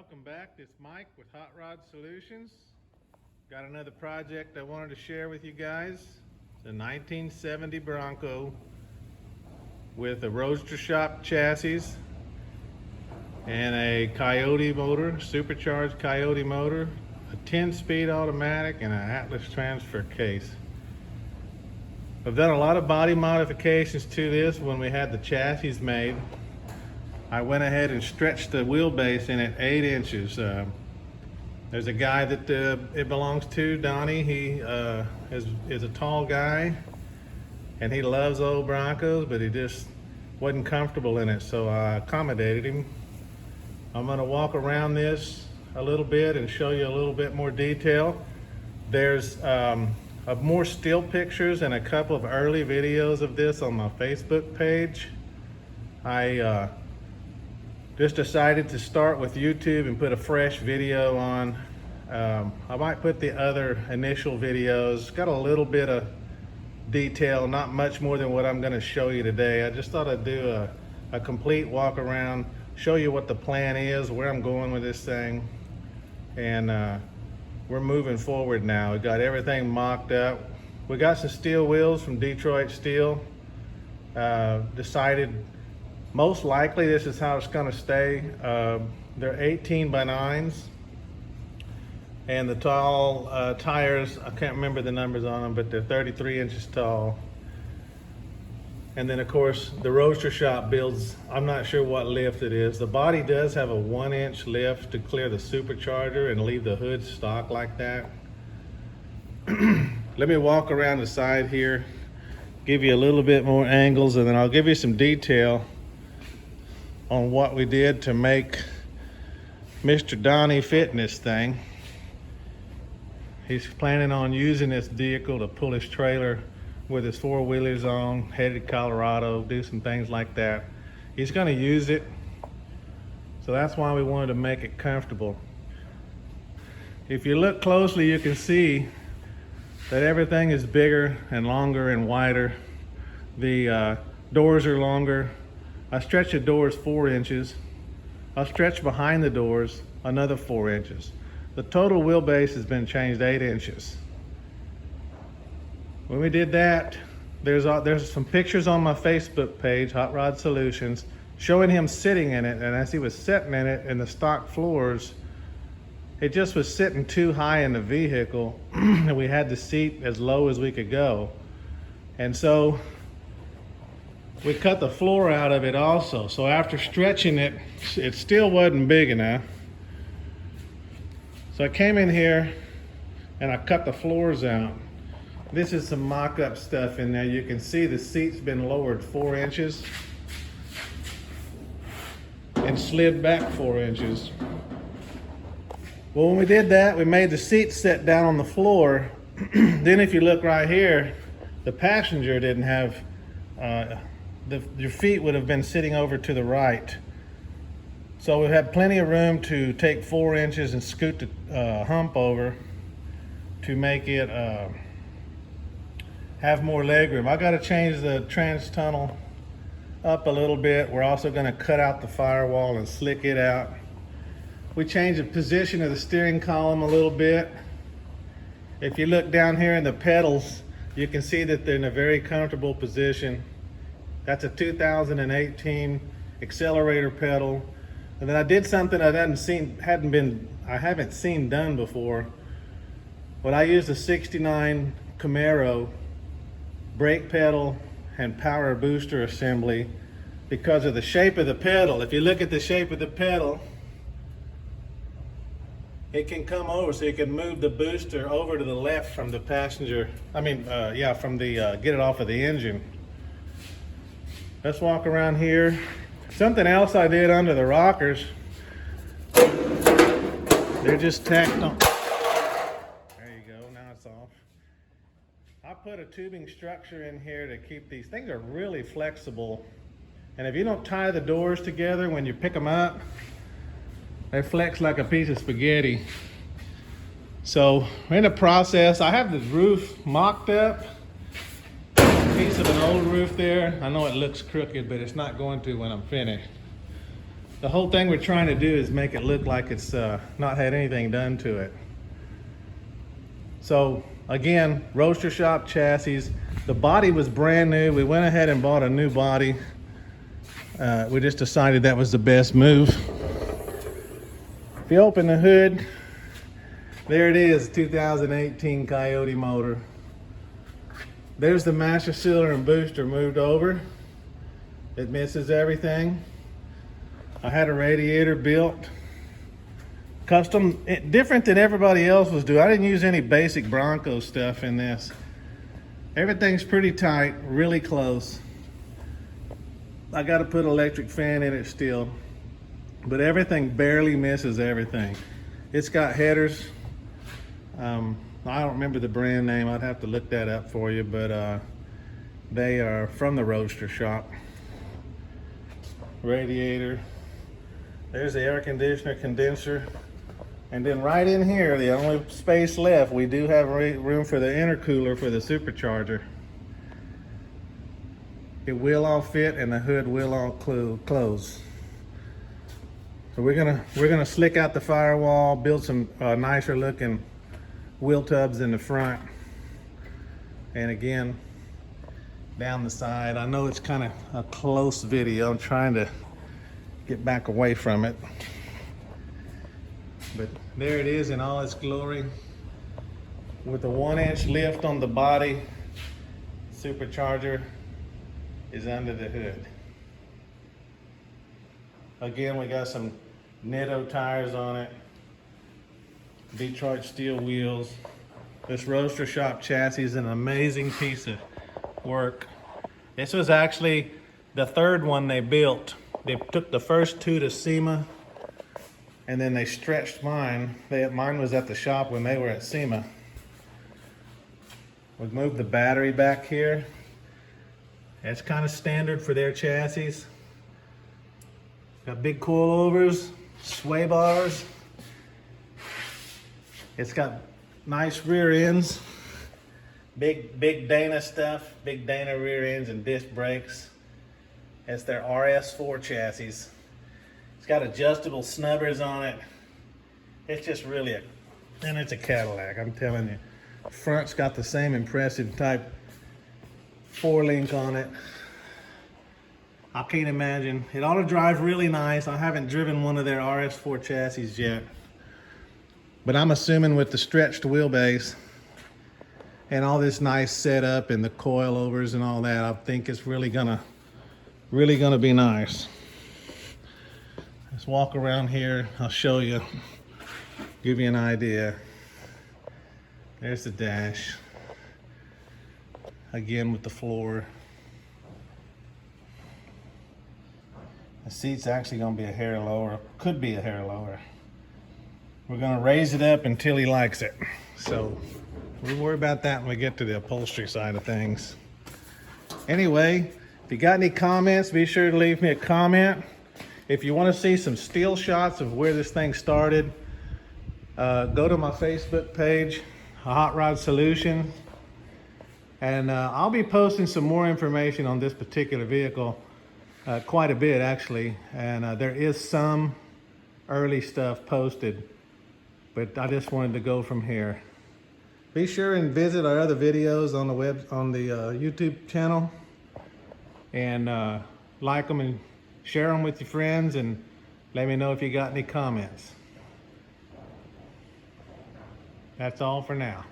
Welcome back. It's Mike with Hot Rod Solutions. Got another project I wanted to share with you guys. It's a 1970 Bronco with a Roadster Shop chassis and a Coyote motor, supercharged Coyote motor, a 10-speed automatic, and an Atlas transfer case. I've done a lot of body modifications to this. When we had the chassis made, I went ahead and stretched the wheelbase in at 8 inches. There's a guy that it belongs to, Donnie. He is a tall guy, and he loves old Broncos, but he just wasn't comfortable in it, so I accommodated him. I'm gonna walk around this a little bit and show you a little bit more detail. There's more still pictures and a couple of early videos of this on my Facebook page. I just decided to start with YouTube and put a fresh video on. I might put the other initial videos. Got a little bit of detail, not much more than what I'm going to show you today. I just thought I'd do a complete walk around, show you what the plan is, where I'm going with this thing, and we're moving forward now. We got everything mocked up. We got some steel wheels from Detroit Steel. Decided most likely this is how it's going to stay. They're 18 by 9s, and the tall tires, I can't remember the numbers on them, but they're 33 inches tall. And then of course the Roadster Shop builds, I'm not sure what lift it is. The body does have a 1-inch lift to clear the supercharger and leave the hood stock like that. Let me walk around the side here, give you a little bit more angles, and then I'll give you some detail on what we did to make Mr. Donnie fit in this thing. He's planning on using this vehicle to pull his trailer with his 4-wheelers on, headed to Colorado, do some things like that. He's gonna use it, so that's why we wanted to make it comfortable. If you look closely, you can see that everything is bigger and longer and wider. The doors are longer. I stretched the doors 4 inches. I stretched behind the doors another 4 inches. The total wheelbase has been changed 8 inches. When we did that, there's some pictures on my Facebook page, Hot Rod Solutions, showing him sitting in it, and as he was sitting in it in the stock floors, it just was sitting too high in the vehicle, and we had the seat as low as we could go. And so we cut the floor out of it also. So after stretching it, it still wasn't big enough. So I came in here and I cut the floors out. This is some mock-up stuff in there. You can see the seat's been lowered 4 inches and slid back 4 inches. Well, when we did that, we made the seat sit down on the floor. Then if you look right here, the passenger didn't have, your feet would have been sitting over to the right. So we had plenty of room to take 4 inches and scoot the hump over to make it have more legroom. I got to change the trans tunnel up a little bit. We're also going to cut out the firewall and slick it out. We changed the position of the steering column a little bit. If you look down here in the pedals, you can see that they're in a very comfortable position. That's a 2018 accelerator pedal. And then I did something I haven't seen done before. But I used a 69 Camaro brake pedal and power booster assembly because of the shape of the pedal. If you look at the shape of the pedal, it can come over, so you can move the booster over to the left from the passenger. From the get it off of the engine. Let's walk around here. Something else I did under the rockers, they're just tacked on. There you go, now it's off. I put a tubing structure in here to keep these things are really flexible. And if you don't tie the doors together when you pick them up, they flex like a piece of spaghetti. So we're in the process. I have the roof mocked up. A piece of an old roof there. I know it looks crooked, but it's not going to when I'm finished. The whole thing we're trying to do is make it look like it's not had anything done to it. So again, roadster shop chassis. The body was brand new. We went ahead and bought a new body. We just decided that was the best move. If you open the hood, there it is, 2018 Coyote motor. There's the master cylinder and booster moved over. It misses everything. I had a radiator built, custom, different than everybody else was doing. I didn't use any basic Bronco stuff in this. Everything's pretty tight, really close. I got to put an electric fan in it still, but everything barely misses everything. It's got headers. I don't remember the brand name. I'd have to look that up for you, but they are from the roadster shop. Radiator. There's the air conditioner condenser. And then right in here, the only space left, we do have room for the intercooler for the supercharger. It will all fit and the hood will all close. So we're gonna slick out the firewall, build some nicer looking wheel tubs in the front. And again, down the side. I know it's kind of a close video. I'm trying to get back away from it. But there it is in all its glory. With a 1-inch lift on the body, supercharger is under the hood. Again, we got some Netto tires on it. Detroit steel wheels. This roadster shop chassis is an amazing piece of work. This was actually the third one they built. They took the first two to SEMA, and then they stretched mine. Mine was at the shop when they were at SEMA. We moved the battery back here. That's kind of standard for their chassis. Got big coilovers, sway bars. It's got nice rear ends. Big Dana stuff, big Dana rear ends and disc brakes. It's their RS4 chassis. It's got adjustable snubbers on it. It's just really and it's a Cadillac, I'm telling you. Front's got the same impressive type 4-link on it. I can't imagine. It ought to drive really nice. I haven't driven one of their RS4 chassis yet. But I'm assuming with the stretched wheelbase and all this nice setup and the coilovers and all that, I think it's really gonna be nice. Let's walk around here. I'll show you, give you an idea. There's the dash. Again with the floor. The seat's actually gonna be a hair lower, could be a hair lower. We're gonna raise it up until he likes it. So we'll worry about that when we get to the upholstery side of things. Anyway, if you got any comments, be sure to leave me a comment. If you want to see some still shots of where this thing started, go to my Facebook page, Hot Rod Solution, and I'll be posting some more information on this particular vehicle, quite a bit actually, and there is some early stuff posted, but I just wanted to go from here. Be sure and visit our other videos on the YouTube channel, and like them and share them with your friends, and let me know if you got any comments. That's all for now.